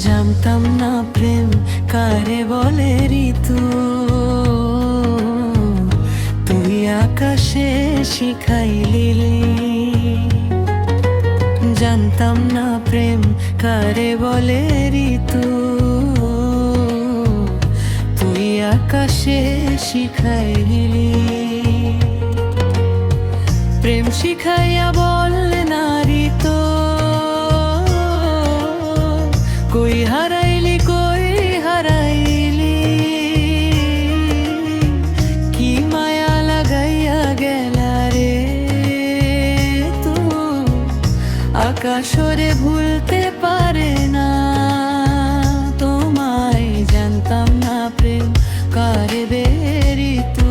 জানতাম না প্রেম কারে বলে ঋতু, তুই আকাশে শিখাইলি। জানতাম না প্রেম কারে বলে ঋতু, তুই আকাশে শিখাইলি। প্রেম শিখাইয়া বললে নারী তো, কই হারাইলি কই হারাইলি, কি মায়া লাগাইয়া গেলা রে তু, আকাশরে ভুলতে পারে না তোমায়। জানতাম না প্রেম কারে বেরি তু,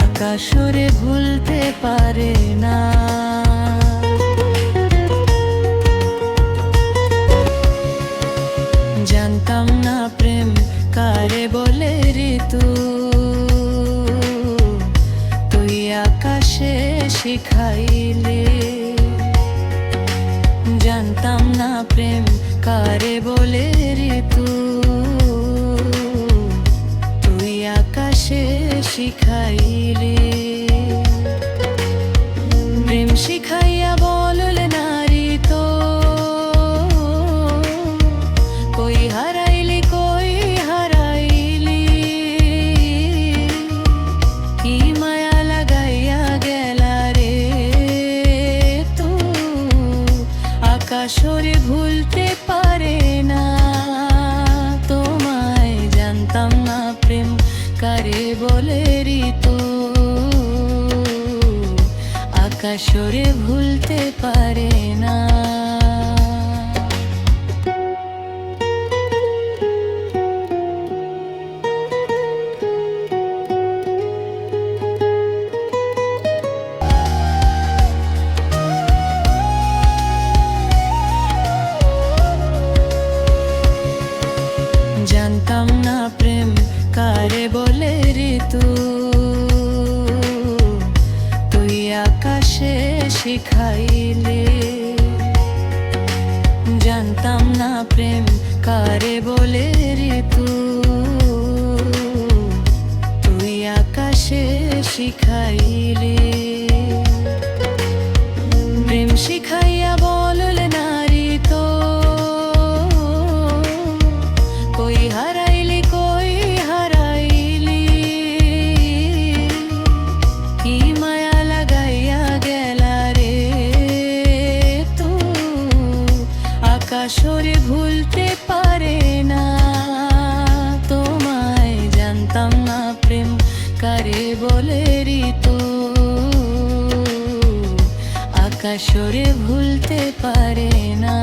আকাশরে ভুলতে পারে না। জানতাম না প্রেম কারে বলে ঋতু, তুই আকাশে শিখাইলি। জানতাম না প্রেম কারে বলে ঋতু, তুই আকাশে শিখাইলি। প্রেম শিখাইয়া বললে নারী তো, কই হারাইলি কই হারাইলি, কি মায়া লাগাইয়া গেলা রে তু, আকাশরে ভুলতে পারে না তোমায়। জানতাম না প্রেম কারে বলে ঋতু, আকাশরে ভুলতে পারে না। জানতাম না প্রেম কারে বলে ঋতু, তুই আকাশে শিখাইলি। জানতাম না প্রেম কারে বলে ঋতু, তুই আকাশে শিখাইলি। প্রেম শিখাইয়া বললে নারী তো, কই হারাইলি কই হারাইলি, কি মায়া লাগাইয়া গেলা রে তু, আকাশরে ভুলতে পারে না তোমায়। জানতাম না প্রেম কারে বলে ঋতু, আকাশরে ভুলতে পারে না।